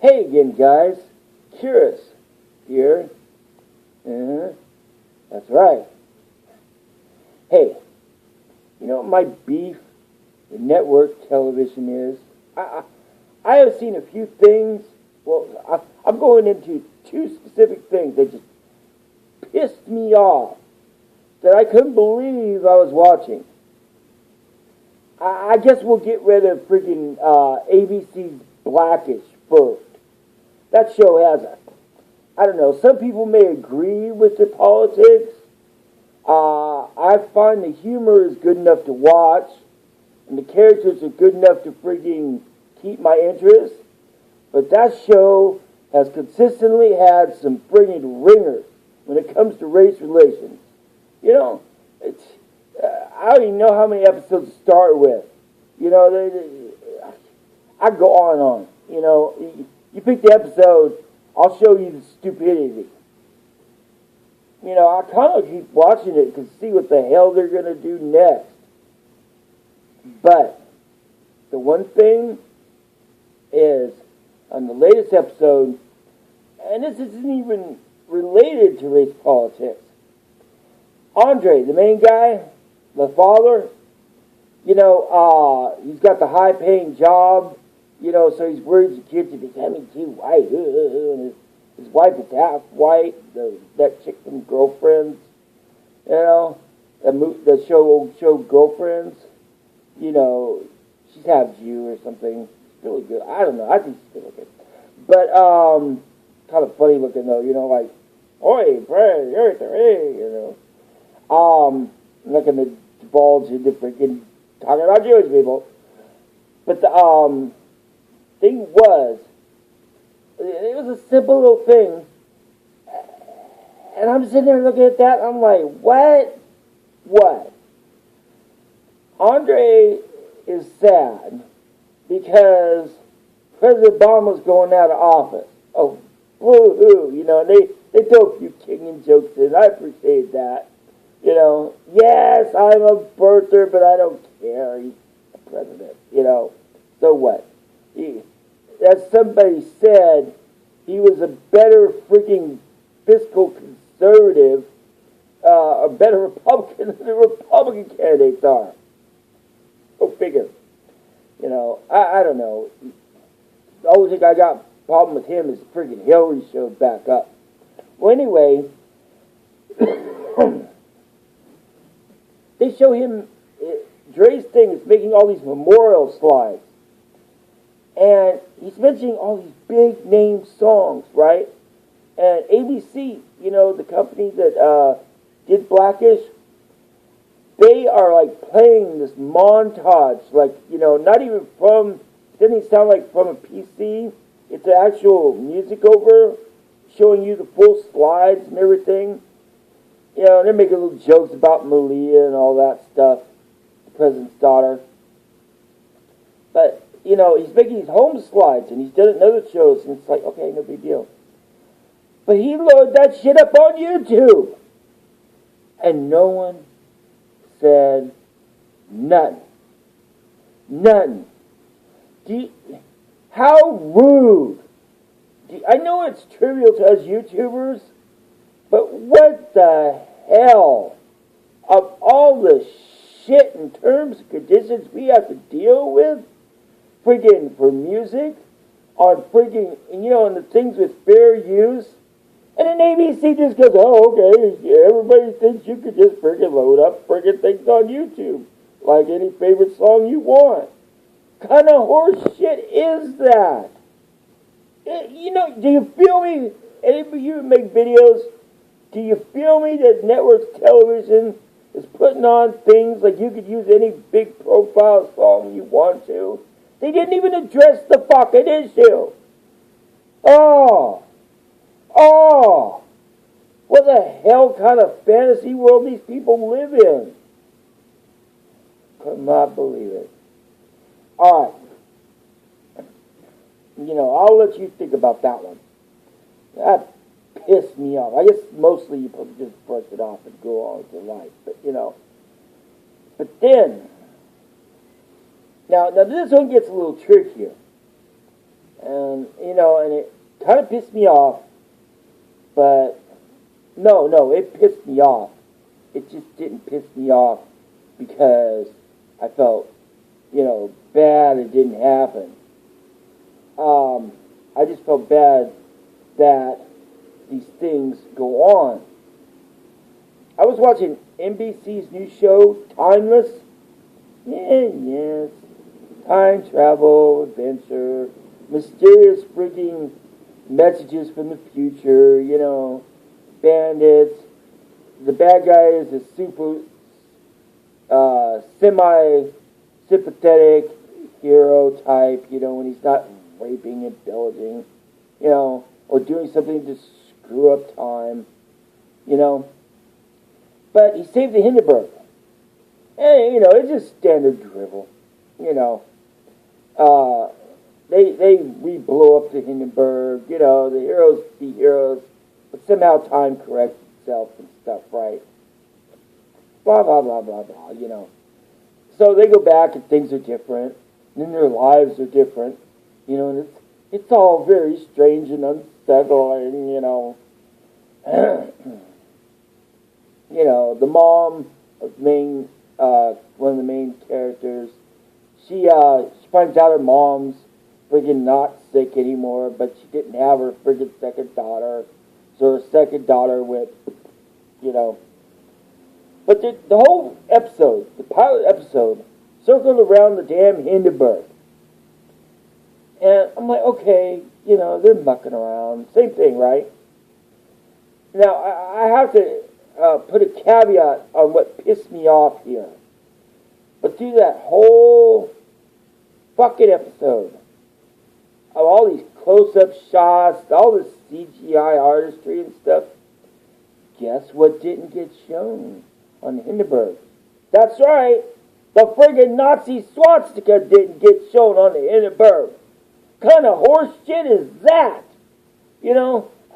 Hey again, guys. Curious here. That's right. Hey, you know what my beef with network television is? I have seen a few things. Well, I'm going into two specific things that just pissed me off that I couldn't believe I was watching. I guess we'll get rid of freaking ABC's Blackish first. That show has, I don't know, some people may agree with the politics. I find the humor is good enough to watch, and the characters are good enough to freaking keep my interest. But that show has consistently had some friggin' ringers when it comes to race relations. You know, it's, I don't even know how many episodes to start with. You know, I go on and on. You know, you pick the episode, I'll show you the stupidity. You know, I kind of keep watching it to see what the hell they're going to do next. But the one thing is, on the latest episode, and this isn't even related to race politics, Andre, the main guy, the father, you know, he's got the high-paying job, you know, so he's worried the kids are becoming too white. And his wife is half white, that chick from Girlfriends, you know, the show Girlfriends, you know, she's half Jew or something. It's really good. I don't know. I think she's good looking. But, kind of funny looking though, you know, like, oi, Brad, you're there, hey, you know. I'm not going to divulge into freaking talking about Jewish people. But the thing was, it was a simple little thing. And I'm sitting there looking at that, and I'm like, what? What? Andre is sad because President Obama's going out of office. Oh, woo-hoo, you know, and they throw a few Kenyan jokes in. I appreciate that. You know, yes, I'm a birther, but I don't care. He's a president, you know. So what? As somebody said, he was a better freaking fiscal conservative, a better Republican than the Republican candidates are. Go figure. You know, I don't know. The only thing I got a problem with him is freaking Hillary showed back up. Well, anyway, they show him, Dre's thing is making all these memorial slides. And he's mentioning all these big name songs, right? And ABC, you know, the company that did Blackish, they are like playing this montage, like, you know, not even from, it doesn't sound like from a PC. It's an actual music over, showing you the full slides and everything. You know, and they're making little jokes about Malia and all that stuff, the president's daughter. But, you know, he's making these home slides, and he's done it in other shows, and it's like, okay, no big deal. But he loaded that shit up on YouTube. And no one said nothing. Nothing. How rude. I know it's trivial to us YouTubers, but what the hell? Of all the shit and terms and conditions we have to deal with, friggin' for music, on friggin', you know, and the things with fair use, and then ABC just goes, oh, okay, everybody thinks you could just friggin' load up friggin' things on YouTube, like any favorite song you want. What kind of horse shit is that? You know, do you feel me? Anybody you make videos, do you feel me that network television is putting on things like you could use any big profile song you want to? They didn't even address the fucking issue. Oh, what the hell kind of fantasy world these people live in? Could not believe it. All right. You know, I'll let you think about that one. That pissed me off. I guess mostly you probably just brush it off and go on with your life. But, you know. But then, now this one gets a little trickier. And, and it kind of pissed me off, but no, it pissed me off. It just didn't piss me off because I felt, bad it didn't happen. I just felt bad that these things go on. I was watching NBC's new show, Timeless. Yes. Time travel, adventure, mysterious freaking messages from the future, bandits. The bad guy is a super semi-sympathetic hero type, when he's not raping and pillaging, or doing something to screw up time, But he saved the Hindenburg. And, it's just standard drivel, They re-blow up the Hindenburg, the heroes be heroes, but somehow time corrects itself and stuff, right? Blah, blah, blah, blah, blah, So they go back and things are different, and then their lives are different, and it's all very strange and unsettling, The mom of one of the main characters, she finds out her mom's friggin' not sick anymore, but she didn't have her friggin' second daughter, so her second daughter went, But the whole episode, the pilot episode, circled around the damn Hindenburg. And I'm like, okay, they're mucking around. Same thing, right? Now, I have to put a caveat on what pissed me off here. But through that whole fucking episode, of all these close-up shots, all this CGI artistry and stuff, guess what didn't get shown on the Hindenburg? That's right, the friggin' Nazi swastika didn't get shown on the Hindenburg. What kind of horse shit is that?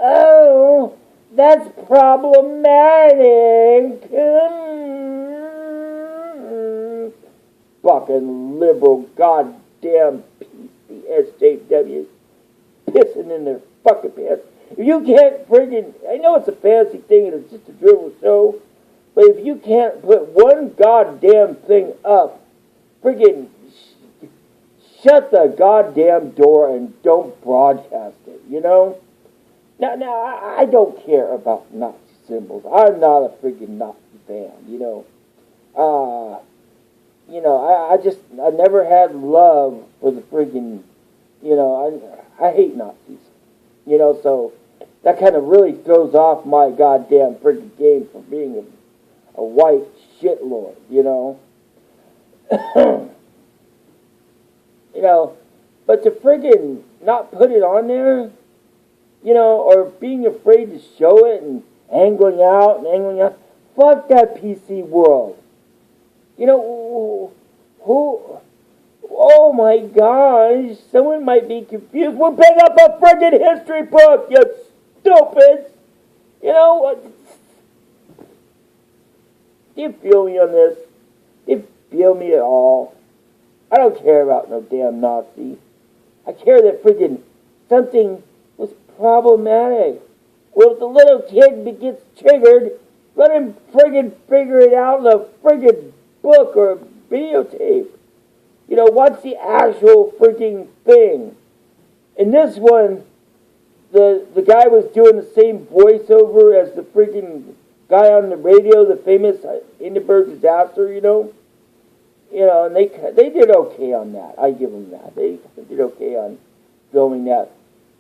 Oh, that's problematic. Fucking liberal goddamn SJWs pissing in their fucking pants. If you can't friggin', I know it's a fancy thing and it's just a drivel show, but if you can't put one goddamn thing up, friggin' shut the goddamn door and don't broadcast it, Now, I don't care about Nazi symbols. I'm not a friggin' Nazi fan, I never had love for the friggin', I hate Nazis. So that kind of really throws off my goddamn friggin' game for being a white shitlord, But to friggin' not put it on there, or being afraid to show it and angling out, fuck that PC world. Oh my gosh, someone might be confused. We're picking up a friggin' history book, you stupid! Do you feel me on this? Do you feel me at all? I don't care about no damn Nazi. I care that friggin' something was problematic. Well, if the little kid gets triggered, let him friggin' figure it out in a friggin' book or a videotape. What's the actual freaking thing? In this one, the guy was doing the same voiceover as the freaking guy on the radio, the famous Hindenburg disaster, and they did okay on that. I give them that. They did okay on filming that.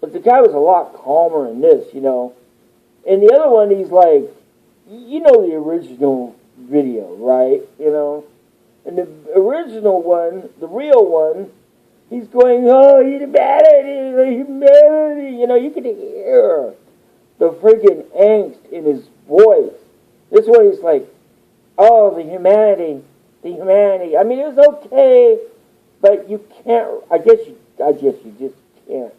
But the guy was a lot calmer in this, And the other one, he's like, the original video, right? And the original one, the real one, he's going, oh, humanity, humanity. You could hear the friggin' angst in his voice. This one is like, oh, the humanity. I mean, it was okay, but you can't, I guess you just can't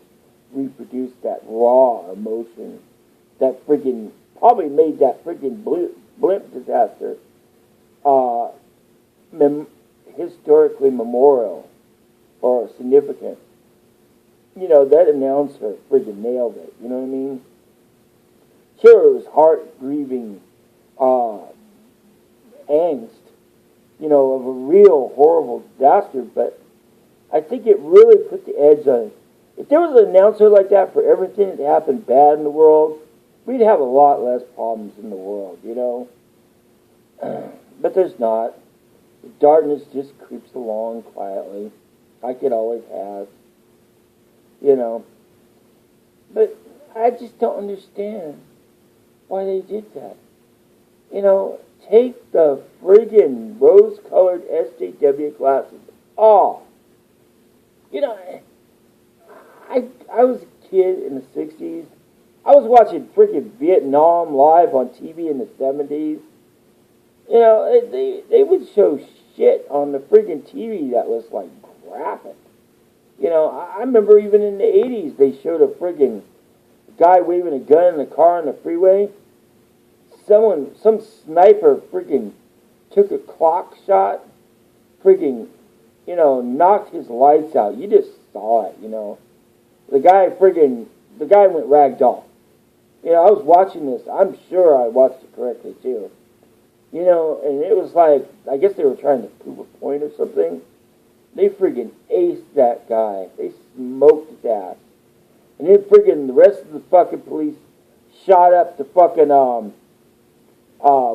reproduce that raw emotion that friggin' probably made that friggin' blimp disaster historically memorial or significant. that announcer friggin' nailed it. You know what I mean? Sure, it was heart-grieving angst, of a real horrible disaster, but I think it really put the edge on it. If there was an announcer like that for everything that happened bad in the world, we'd have a lot less problems in the world, But there's not. The darkness just creeps along quietly, like it always has, But I just don't understand why they did that. Take the friggin' rose-colored SJW glasses off. I was a kid in the 60s. I was watching freaking Vietnam live on TV in the 70s. They would show shit on the friggin' TV that was like graphic. I remember even in the 80s they showed a friggin' guy waving a gun in the car on the freeway. Some sniper friggin' took a clock shot, friggin', knocked his lights out. You just saw it, The guy went ragdoll. I was watching this. I'm sure I watched it correctly, too. And it was like, I guess they were trying to prove a point or something. They friggin' aced that guy. They smoked his ass. And then friggin' the rest of the fucking police shot up the fucking,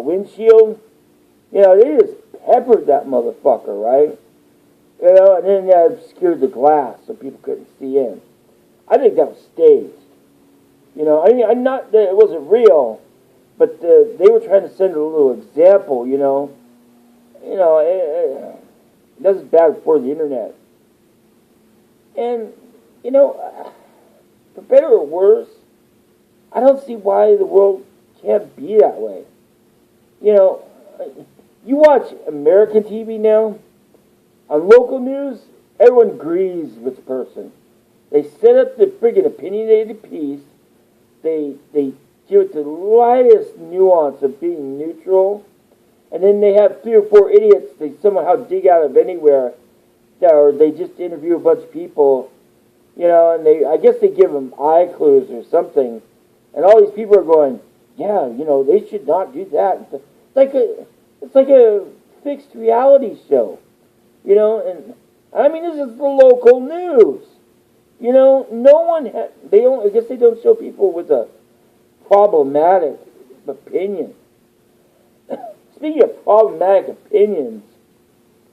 windshield. They just peppered that motherfucker, right? And then they obscured the glass so people couldn't see in. I think that was staged. I'm not that it wasn't real, but they were trying to send a little example. That was bad before the internet. And for better or worse, I don't see why the world can't be that way. You watch American TV now. On local news, everyone agrees with the person. They set up the friggin' opinionated piece. They give it the lightest nuance of being neutral. And then they have 3 or 4 idiots they somehow dig out of anywhere. Or they just interview a bunch of people. And I guess they give them eye clues or something. And all these people are going, yeah, they should not do that. It's like a fixed reality show. And I mean, this is the local news. No one I guess they don't show people with a problematic opinion. Speaking of problematic opinions,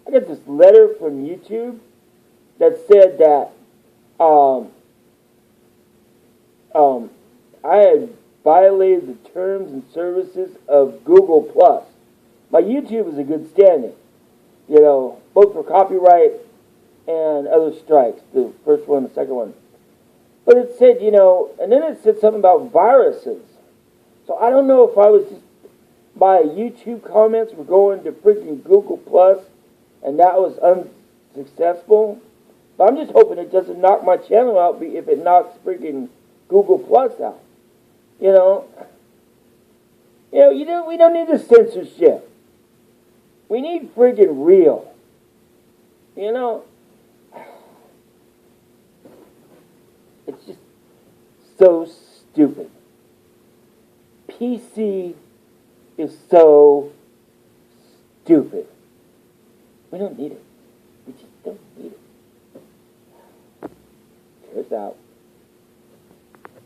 I got this letter from YouTube that said that I had violated the terms and services of Google Plus. My YouTube is in good standing, both for copyright and other strikes, the first one, the second one. But it said, and then it said something about viruses. So I don't know if I was just, my YouTube comments were going to freaking Google Plus, and that was unsuccessful. But I'm just hoping it doesn't knock my channel out if it knocks freaking Google Plus out. We don't need the censorship. We need friggin' real. It's just so stupid. PC is so stupid. We don't need it. We just don't need it. Cheers out.